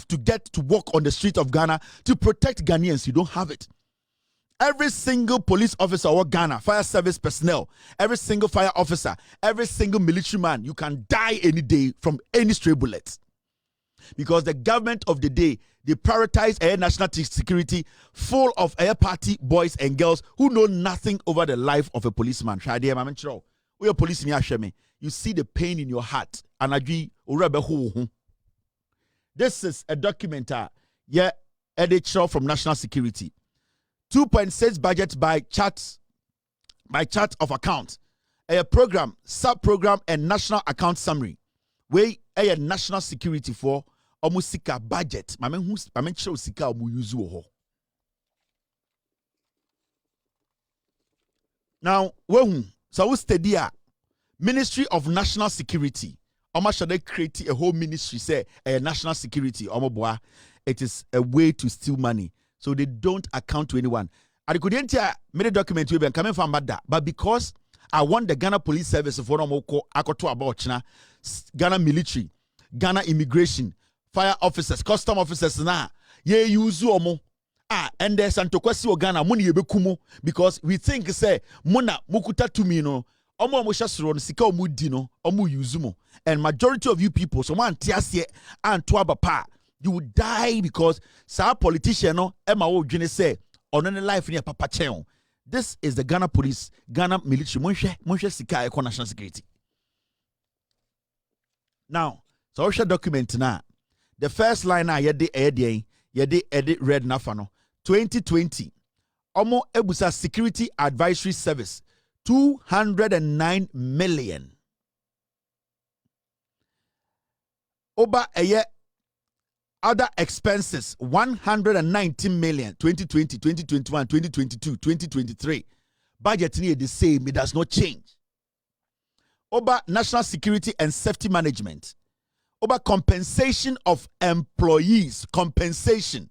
enough to get to walk on the street of Ghana to protect Ghanaians. You don't have it. Every single police officer or Ghana, fire service personnel, every single fire officer, every single military man, you can die any day from any stray bullets. Because the government of the day, they prioritize air national security full of air party boys and girls who know nothing over the life of a policeman. You see the pain in your heart. This is a document, editor from National Security. 2.6 budget by chart of account. A program, sub-program, and national account summary. We a national security for omusika budget. Mamen show sika omu yuzu ho. Now, so we study Ministry of National Security. Omo should they create a whole ministry say a national security. Omo boy, it is a way to steal money. So they don't account to anyone. I couldn't made a document we coming from that, but because I want the Ghana Police Service for Akoto about China, Ghana Military, Ghana Immigration, Fire Officers, Custom Officers na ye use omo. And there's Santokwasi Ghana money yebekumo because we think say muna mukuta tumi no omo shasuro sika omu dino omu yuzumo. And majority of you people so man tiasie and pa you would die because sa politician no ema wo dwene say on any life near papa chen. This is the Ghana Police, Ghana Military, Monshe Sika Eko National Security. Now, so we share document now. The first line now, yedi edit red nafano. 2020. Omo Ebusa Security Advisory Service, 209 million. Oba eye other expenses, 119 million, 2020, 2021, 2022, 2023. Budget near the same, it does not change. Over national security and safety management. Over compensation of employees. Compensation,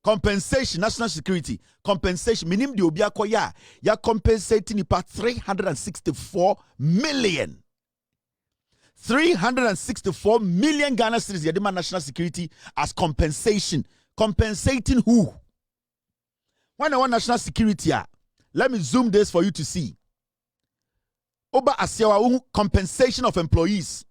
national security, compensation. Minim di obiako ya compensating ipa 364 million. 364 million Ghana cedis yadima national security as compensation. Compensating who? When I want national security, let me zoom this for you to see. Oba asiawa compensation of employees.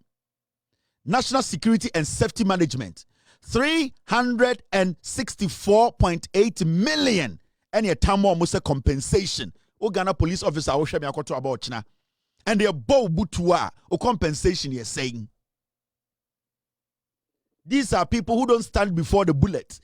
National security and safety management. 364.8 million. And a time almost a compensation. O Ghana police officer o shemi akoto about China. And they are bow butua or compensation you're saying. These are people who don't stand before the bullet.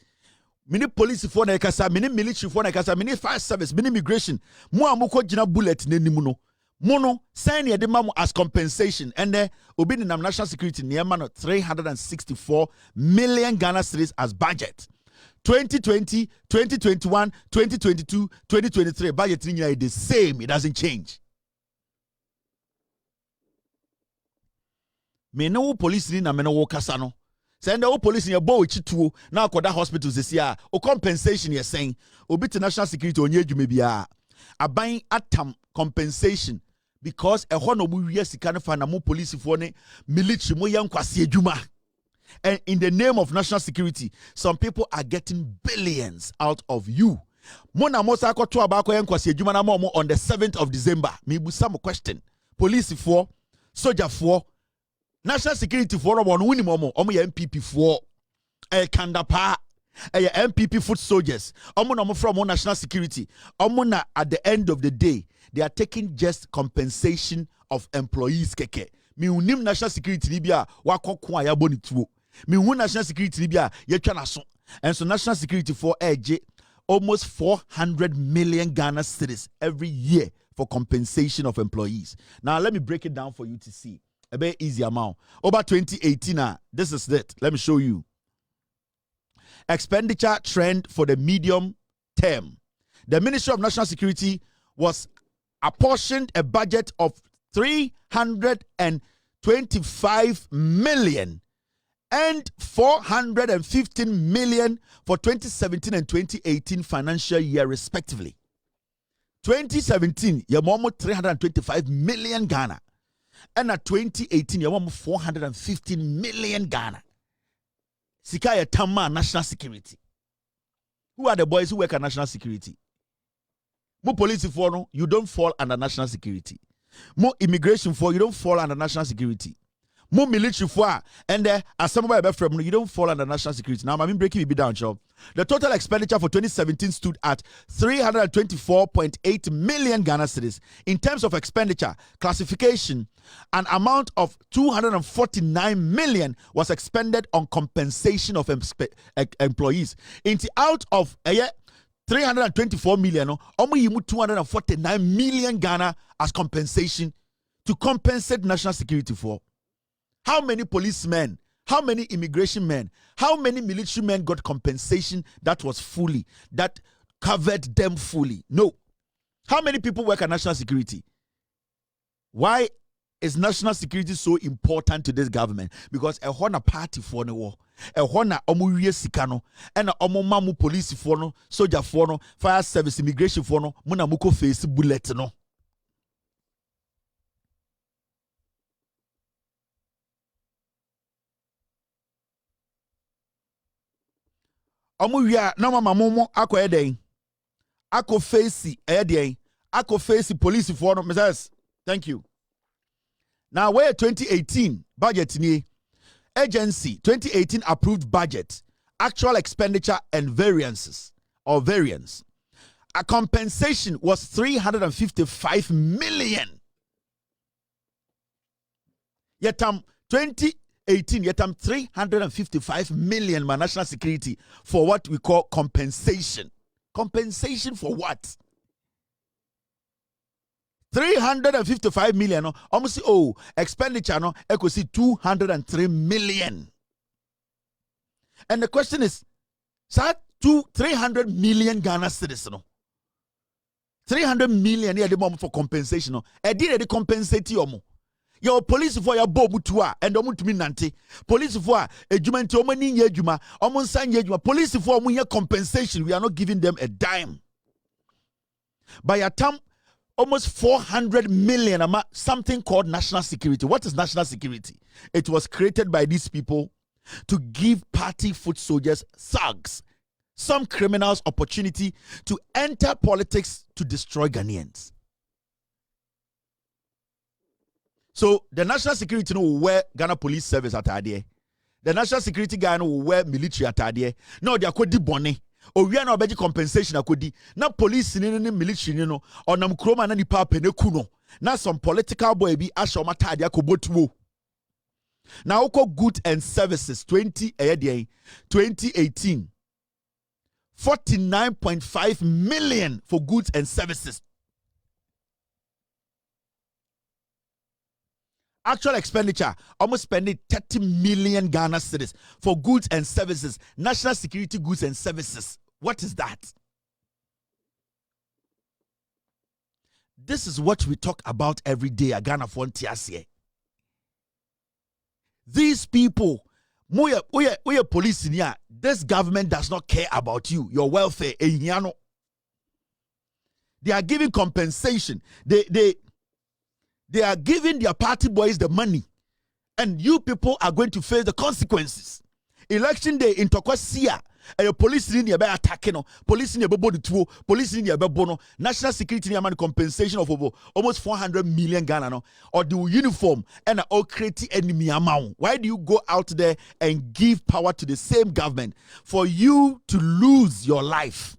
Many police for Nakasa, many military for Nakasa, many fire service, many immigration. Mua muko jina bullet nenimuno. Mono sign your demand as compensation. And there will be the national security near man 364 million Ghana cedis as budget. 2020, 2021, 2022, 2023 budget is the same. It doesn't change. Me no police ni na me no wo kasa no. Send the police in your bow chitu na akoda hospitals this year. O compensation you're saying. Obi to national security onye dwuma bia. Aban atam compensation because e ho no mu wie sika no fa na mo police fo ne military mo yankwase adwuma. And in the name of national security, some people are getting billions out of you. Mo na mo sa akoto abako yankwase adwuma na mo on the 7th of December. Me busa mo question. Police for, soldier for, national security for one winning momo ya MPP for a kandapa a MPP foot soldiers no from national security na at the end of the day they are taking just compensation of employees keke mi unim national security libya wakoko ya bonituo mi hu national security libya yetwa naso and so national security for almost 400 million Ghana cedis every year for compensation of employees. Now let me break it down for you to see. A very easy amount. Over 2018, this is it. Let me show you. Expenditure trend for the medium term. The Ministry of National Security was apportioned a budget of 325 million and 415 million for 2017 and 2018 financial year respectively. 2017, you have 325 million Ghana. And at 2018, you have 415 million Ghana. Sika ye tamma national security. Who are the boys who work at national security? Mo police for no, you don't fall under national security. Mo immigration for you don't fall under national security. Mo military for and as somebody from you don't fall under national security. Now I'm breaking it down, Joe. The total expenditure for 2017 stood at 324.8 million Ghana cedis. In terms of expenditure, classification, an amount of 249 million was expended on compensation of employees. Out of 324 million, almost 249 million Ghana as compensation to compensate national security for. How many policemen, how many immigration men, how many military men got compensation that was fully, that covered them fully? No. How many people work at national security? Why is national security so important to this government? Because a hona party for no war, a hona omuye sikano, and a omomamu police for no, soldier for no, fire service, immigration for no, munamuko face bullet no. Omu wia na mama momo akọ eden akọ face eden akọ face police for no Mrs. Thank you. Now where 2018 budget ni agency 2018 approved budget actual expenditure and variances or variance. A compensation was 355 million. Yetam 2018 yetam 355 million my national security for what we call compensation. Compensation for what? 355 million no almost expenditure no equals 203 million. And the question is, so 300 million Ghana cedis no 300 million here the moment for compensation no e did the compensate you. Your police for your bobu tua and omutumi nante. Police for ejuma nti omani nye ejuma, omonsa nye ejuma. Police for omunye compensation. We are not giving them a dime. By a time almost 400 million something called national security. What is national security? It was created by these people to give party foot soldiers, thugs, some criminals opportunity to enter politics to destroy Ghanaians. So the national security will wear Ghana Police Service at Adie. The national security guy will wear military at Adie. No, they are called bonnet. Or we are not beji compensation akodi. Na police ni military no. Or nam kroma na ni pa penekuno. Na some political boy be asho matadi akobotuo. Now oko goods and services 2018 49.5 million for goods and services. Actual expenditure, almost spending 30 million Ghana cedis for goods and services, national security goods and services. What is that? This is what we talk about every day at Ghana Frontiers. These people, we police in here, this government does not care about you, your welfare. They are giving compensation. They are giving their party boys the money, and you people are going to face the consequences. Election day in Tokosia, a police in your attacking, police in your body two, police in your bono, national security man compensation of almost 400 million Ghana, or the uniform and all creative enemy amount. Why do you go out there and give power to the same government for you to lose your life?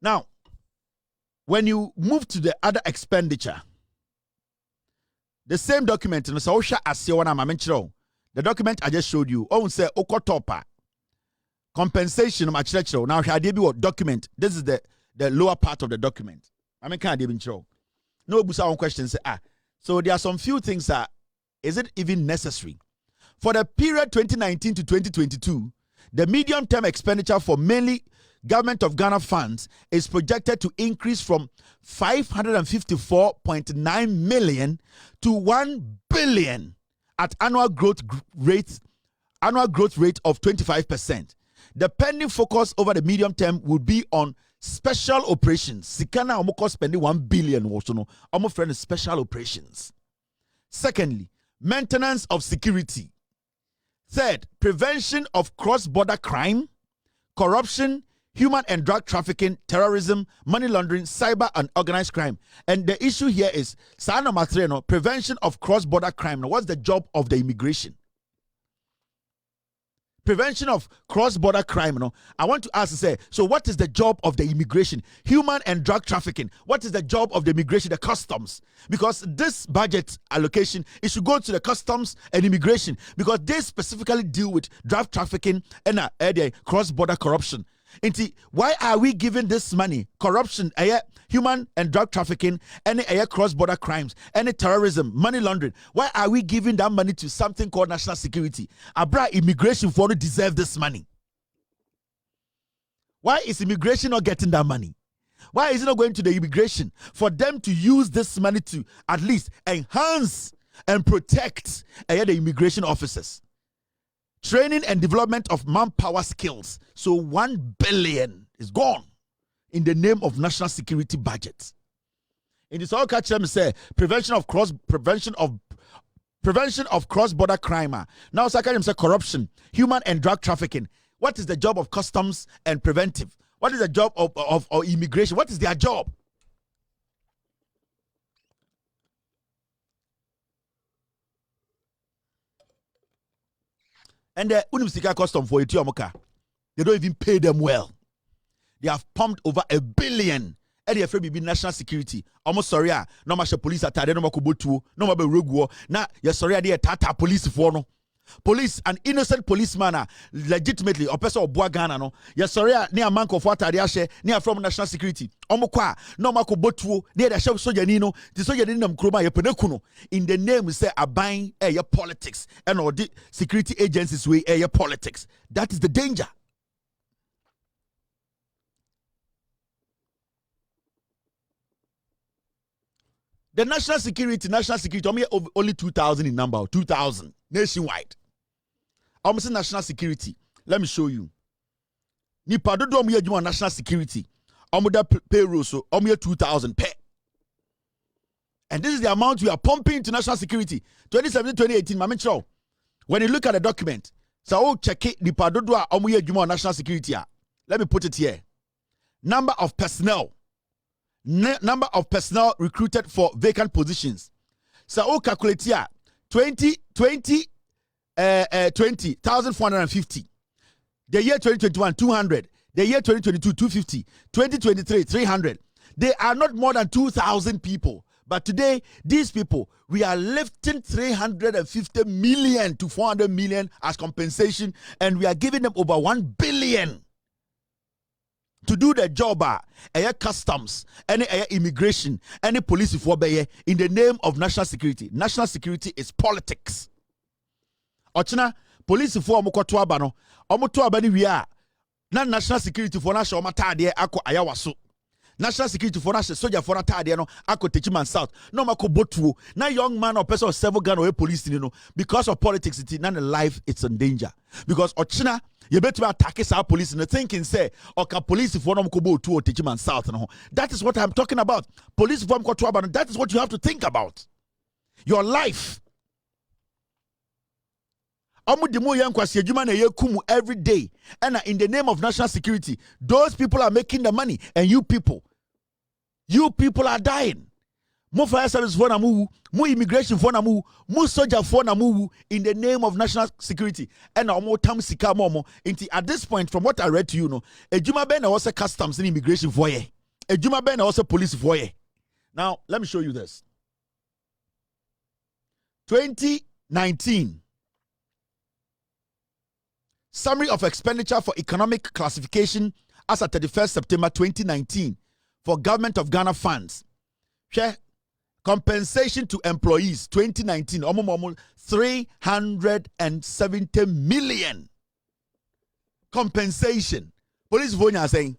Now, when you move to the other expenditure, the same document, the document I just showed you, say okotopa compensation now document. This is the lower part of the document. Can't even show. No busa question say so there are some few things that is it even necessary? For the period 2019 to 2022, the medium-term expenditure for mainly Government of Ghana funds is projected to increase from 554.9 million to 1 billion at annual growth rate of 25%. The pending focus over the medium term will be on special operations. Sikana almost spending 1 billion also no. Almost friend special operations. Secondly, maintenance of security. Third, prevention of cross-border crime, corruption, human and drug trafficking, terrorism, money laundering, cyber and organized crime. And the issue here is, number 3, prevention of cross-border crime. Now, what's the job of the immigration? Prevention of cross-border crime. I want to ask, so what is the job of the immigration? Human and drug trafficking. What is the job of the immigration, the customs? Because this budget allocation, it should go to the customs and immigration, because they specifically deal with drug trafficking and cross-border corruption. Why are we giving this money? Corruption, human and drug trafficking, any cross-border crimes, any terrorism, money laundering. Why are we giving that money to something called national security? Abra immigration for to deserve this money. Why is immigration not getting that money? Why is it not going to the immigration for them to use this money to at least enhance and protect the immigration officers? Training and development of manpower skills. So 1 billion is gone in the name of national security budget. In this all catch them say prevention of cross-border crime. Now second say corruption, human and drug trafficking. What is the job of customs and preventive? What is the job of immigration? What is their job? And the Unisika custom for Etiomoka, they don't even pay them well. They have pumped over $1 billion. And they afraid be national security. Almost sorry, no much police attack, no makubotu, no mabe rogue. Now, yes, sorry, they tata police for no. Police, an innocent policeman, legitimately, or person of Ghana, no. Yes, sorry, near man of water, near from national security. Omokwa, no makubotu, near the shop soja nino, the soja ninam kroma, yepenekuno. In the name, we say, a buying your politics, and all the security agencies, we your politics. That is the danger. The national security, only 2,000 in number, 2,000 nationwide. Almost national security. Let me show you. Nipa do national security. Payroll so 2,000 pay. And this is the amount we are pumping into national security. 2017, 2018, Mami Chow. When you look at the document, so check it. Nipa do national security. Let me put it here. Number of personnel. Number of personnel recruited for vacant positions. So calculate here 20,450. The year 2021 200. The year 2022 250. 2023 300. They are not more than 2,000 people. But today these people, we are lifting 350 million to 400 million as compensation, and we are giving them over 1 billion. To do the job, customs, any immigration, any police for in the name of national security. National security is politics. Ochina police for omokotoaba no, omotoaba ni wi a na national security for na sho matade akọ ayawaso. National security for national soldier for atade no akọ Techiman South. No mako botuo. Na young man or person of 7 Ghana or police you know, because of politics it na life it's in danger. Because Ochina you better attack our police and thinking say or can police for them kobo to Techiman South no. That is what I'm talking about. Police for them that is what you have to think about. Your life. Every day, and in the name of national security, those people are making the money, and you people are dying. More fire service for namu, more immigration for namu, more soldier for namu in the name of national security, and more time sika momo. At this point, from what I read to you, no, a Juma Ben also customs and immigration for ye, a Juma Ben also police for ye. Now let me show you this. 2019. Summary of expenditure for economic classification as at 31st September 2019 for Government of Ghana funds. Share compensation to employees 2019 almost 370 million. Compensation. Police voting are saying.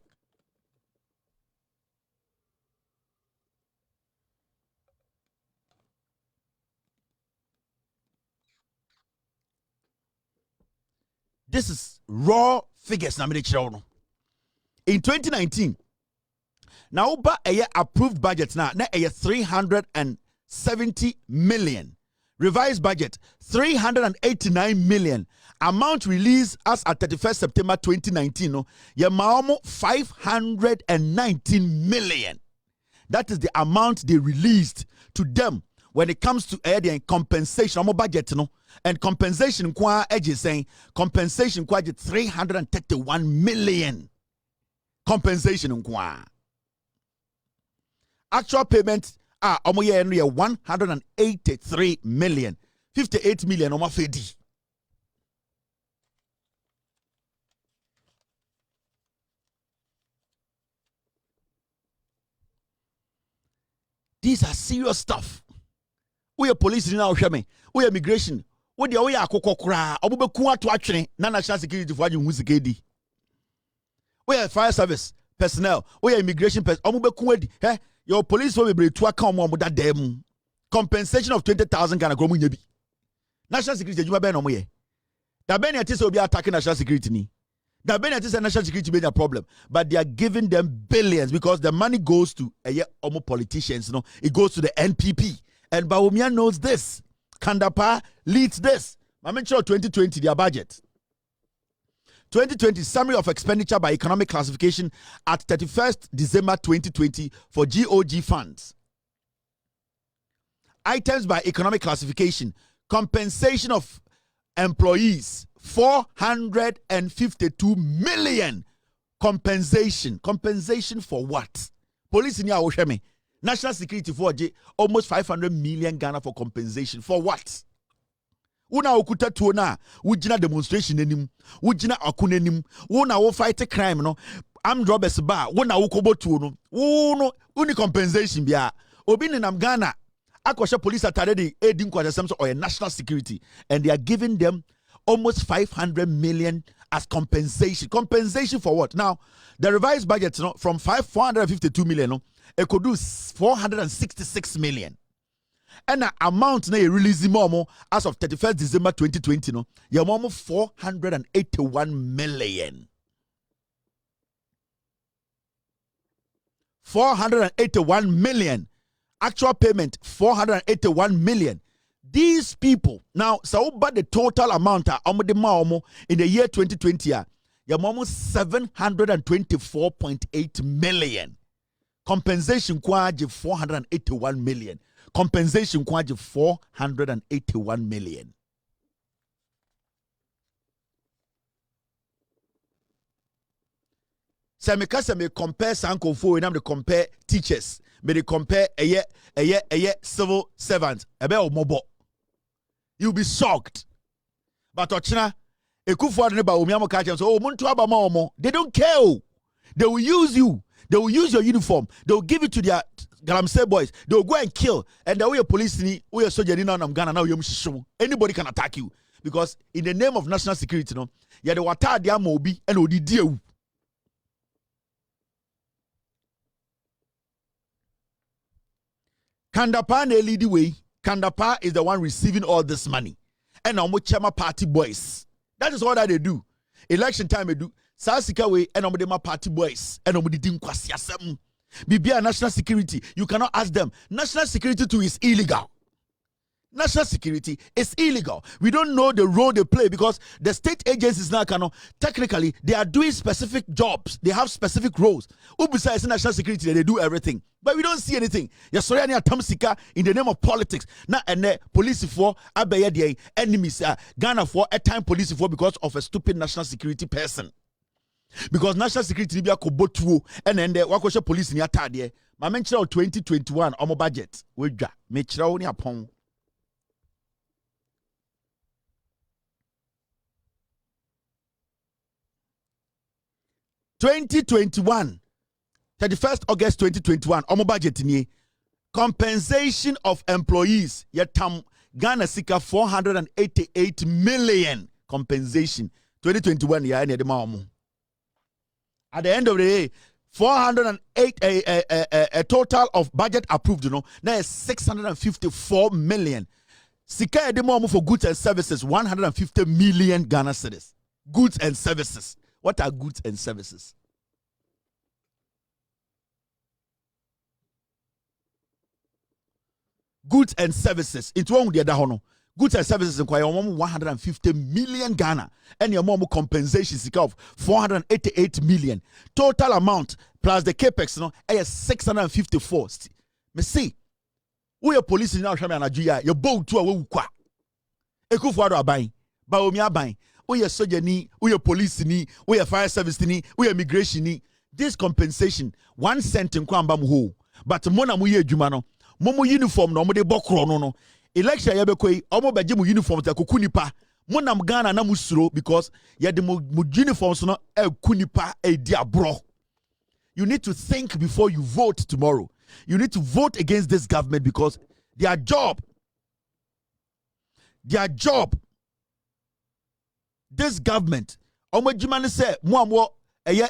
This is raw figures. In 2019, now a approved budget now a 370 million. Revised budget 389 million. Amount released as at 31st September 2019. No, Yamaomo 519 million. That is the amount they released to them when it comes to the compensation. Omo budget no, and compensation kwa edge saying compensation kwa 331 million. Compensation kwa. Actual payment omo ye 183 million. 58 million omo fedi. These are serious stuff. We are police now, we are immigration. We are akokokra. Obubeku atu atwene na national security for aju husikedi. We are fire service personnel. We are immigration personnel. Obubeku edi. Your police will be to account more that them. Compensation of 20,000 Ghana kromu nyebi. National security juma be no mo ye. Da be na tese obi attacking national security ni. Da be na tese national security be a problem, but they are giving them billions because the money goes to omo politicians, no. It goes to the NPP. And Bawumia knows this. Kandapa leads this. Mamencho 2020 their budget. 2020 summary of expenditure by economic classification at 31st December 2020 for GOG funds. Items by economic classification. Compensation of employees 452 million. Compensation for what? Police in Yawoshemi. National security for almost 500 million Ghana for compensation for what? Una okuta tuona wujina demonstration enim wujina akunenim wona wo fight crime no armed robbers ba wona wukobo tuo no uni compensation bia obi ni nam Ghana akoshe police atare de edin kwasem so or national security, and they are giving them almost 500 million as compensation for what? Now the revised budget from 452 million it could do 466 million. And the amount na release more as of 31st December 2020 no ya more 481 million. 481 million. Actual payment 481 million. These people now so but the total amount in the year 2020 ya more 724.8 million. Compensation kwaji 481 million. Compensation kwaji 481 million. So me compare sanko fo and me compare teachers. Me compare a civil servants. Ebe omobo. You'll be shocked. But ochina ekufu adene ba omiamo ka so muntu aba ma omo. They don't care. They will use you. They will use your uniform. They will give it to their Ghanacelebrities boys. They will go and kill. And the way a police ni, we are soldier in Ghana now anybody can attack you because in the name of national security, no, yeah, the water dia mobi and odi deal. Kandapa ne lead the way. Kandapa is the one receiving all this money. And now Chama party boys. That is all that they do. Election time they do. Sasika way and my party boys and nobody didn't kwasiasem. Bibia national security. You cannot ask them. National security too is illegal. National security is illegal. We don't know the role they play because the state agencies now technically they are doing specific jobs. They have specific roles. Besides national security, they do everything. But we don't see anything. Sorry, in the name of politics. Now and police for abaya enemies Ghana for a time police for because of a stupid national security person. Because national security be a kobotuo and then the wakosha police in yatade. Ma menchira 2021 omo budget. Weja menchira oni apon. (2021) 31st August 2021 omo budget ni compensation of employees yatam Ghana sika 488 million compensation 2021 ya ene de ma omo. At the end of the day, 408 a total of budget approved, now is 654 million. Sika edemo for goods and services 150 million Ghana cedis. Goods and services. What are goods and services? goods and services. It's one with the other hono. Goods and services inquire 150 million Ghana and your mom compensation of 488 million. Total amount plus the Capex no 654. Me see. We are police in our shaman Nigeria. Your boat to a wukwa. Ekufuado abai. Baomi abai. We are soldier ni. We are police ni. We are fire service ni. We are immigration ni. This compensation 1 cent in kwamba muho. But mona muye jumano. Momo uniform no mo de bokro no. Election yabekoi omo beje mu uniform ta kokunipa monam Ghana na musuro because ya de mu uniforms no kunipa e di abro. You need to think before you vote tomorrow. You need to vote against this government because their job this government omo jimane say mo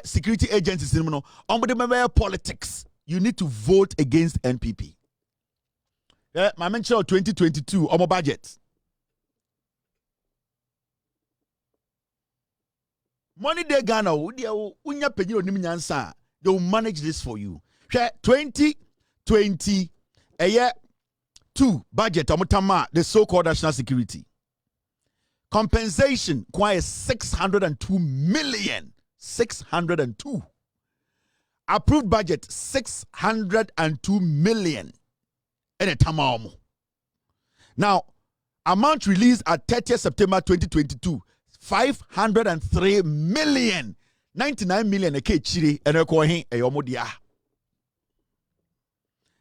security agencies no omo de member politics. You need to vote against NPP. My mention of 2022 on my budget. Money de Ghana, they will manage this for you. 2020 a year 2 budget the so-called national security. Compensation quite 602 million. 602. Approved budget 602 million. Now, amount released at 30th September 2022, 503 million. 99 million a chiri and a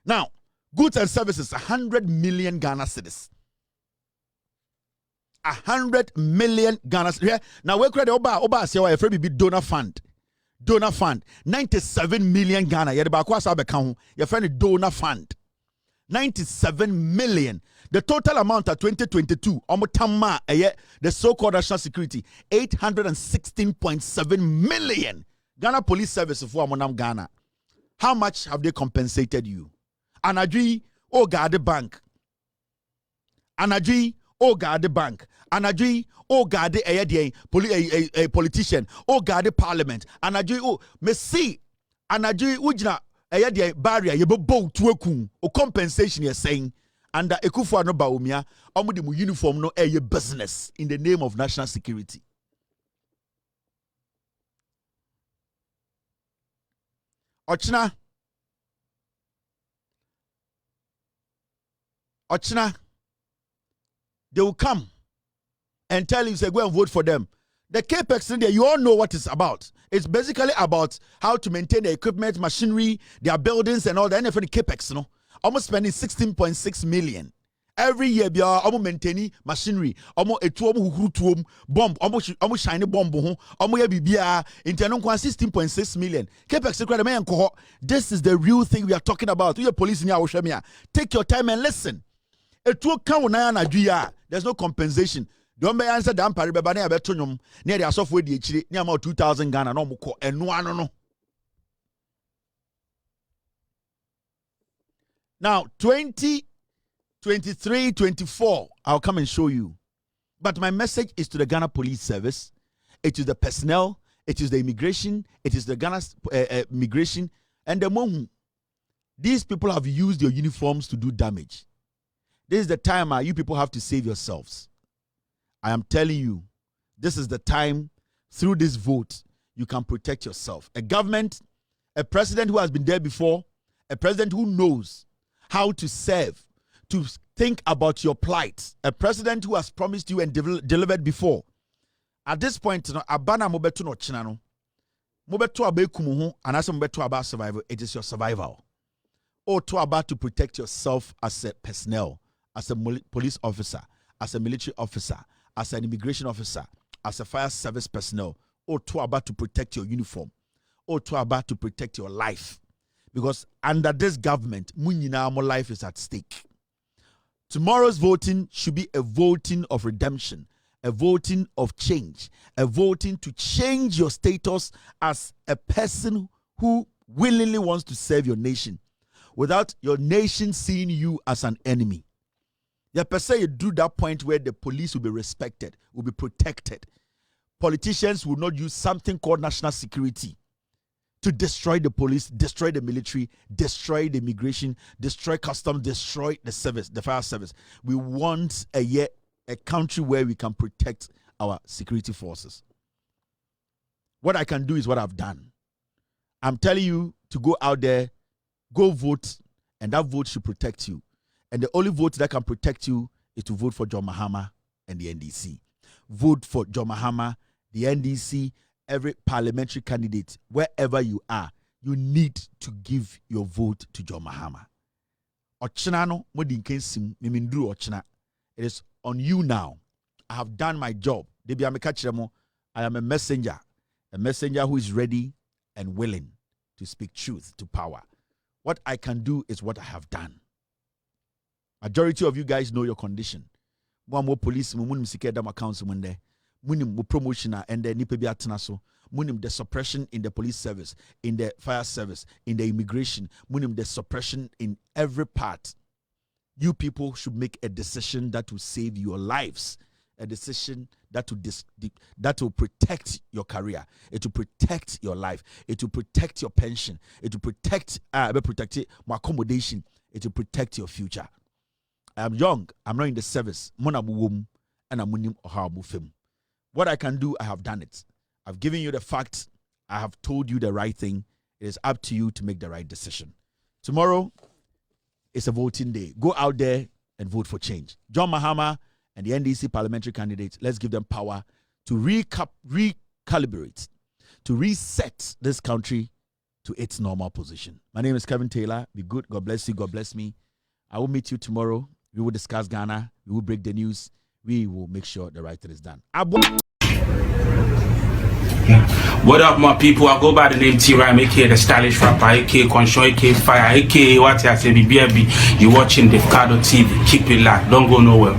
Now, goods and services 100 million Ghana cedis. 100 million Ghana cedis. Now, we credit Oba say why be donor fund. Donor fund 97 million Ghana. Ye ba kwa sa be kan your friend donor fund. 97 million. The total amount at 2022, the so-called national security, 816.7 million. Ghana Police Service for Ghana. How much have they compensated you? Anadri, oh God, the bank. Anadri, oh God, the bank. Anadri, oh God, the politician. Oh God, the parliament. Anadri, oh, Messi. Anadri, ujna. The barrier you bow to a coon or compensation you're saying under Ekufu no baumia mu uniform no air business in the name of national security. Ochina they will come and tell you say go and vote for them. The Capex in there, you all know what it's about. It's basically about how to maintain the equipment, machinery, their buildings, and all that. And for the Capex, no, almost spending 16.6 million every year. Be almost maintaining machinery, almost a bomb, almost shiny bomb, almost bibia. Internal 16.6 million. Capex, this is the real thing we are talking about. You police in your take your time and listen. There's no compensation. Don't be answer damn pari beba na beto nyom na the asofo di echire na ma 2000 Ghana no mko enu ano no. Now 2023-24 I'll come and show you. But my message is to the Ghana Police Service, it is the personnel, it is the immigration, it is the Ghana immigration and the Mohu. These people have used your uniforms to do damage. This is the time you people have to save yourselves. I am telling you, this is the time, through this vote, you can protect yourself. A government, a president who has been there before, a president who knows how to serve, to think about your plight, a president who has promised you and delivered before. At this point, abana mobetu no chinano, mobetu abekumu anasa mobetu about survival. It is your survival. Or to about to protect yourself as a personnel, as a police officer, as a military officer, as an immigration officer, as a fire service personnel, or to about to protect your uniform, or to about to protect your life. Because under this government, more life is at stake. Tomorrow's voting should be a voting of redemption, a voting of change, a voting to change your status as a person who willingly wants to serve your nation, without your nation seeing you as an enemy. Yeah, per se, you do that point where the police will be respected, will be protected. Politicians will not use something called national security to destroy the police, destroy the military, destroy the immigration, destroy customs, destroy the service, the fire service. We want a country where we can protect our security forces. What I can do is what I've done. I'm telling you to go out there, go vote, and that vote should protect you. And the only vote that can protect you is to vote for John Mahama and the NDC. Vote for John Mahama, the NDC, every parliamentary candidate, wherever you are, you need to give your vote to John Mahama. It is on you now. I have done my job. I am a messenger who is ready and willing to speak truth to power. What I can do is what I have done. Majority of you guys know your condition. More police, munim security accounts munde, munim promotion and the nipe bi atena so, munim the suppression in the police service, in the fire service, in the immigration, munim the suppression in every part. You people should make a decision that will save your lives, a decision that will protect your career, it will protect your life, it will protect your pension, it will protect my accommodation, it will protect your future. I am young, I'm not in the service. What I can do, I have done it. I've given you the facts. I have told you the right thing. It is up to you to make the right decision. Tomorrow is a voting day. Go out there and vote for change. John Mahama and the NDC parliamentary candidates, let's give them power to recalibrate, to reset this country to its normal position. My name is Kevin Taylor. Be good. God bless you. God bless me. I will meet you tomorrow. We will discuss Ghana. We will break the news. We will make sure the right thing is done. What up, my people? I go by the name T-Rhyme, aka the stylish rapper, aka Conscious, aka Fire, aka what I say, BBB. You watching Davcadotv. Keep it locked. Don't go nowhere.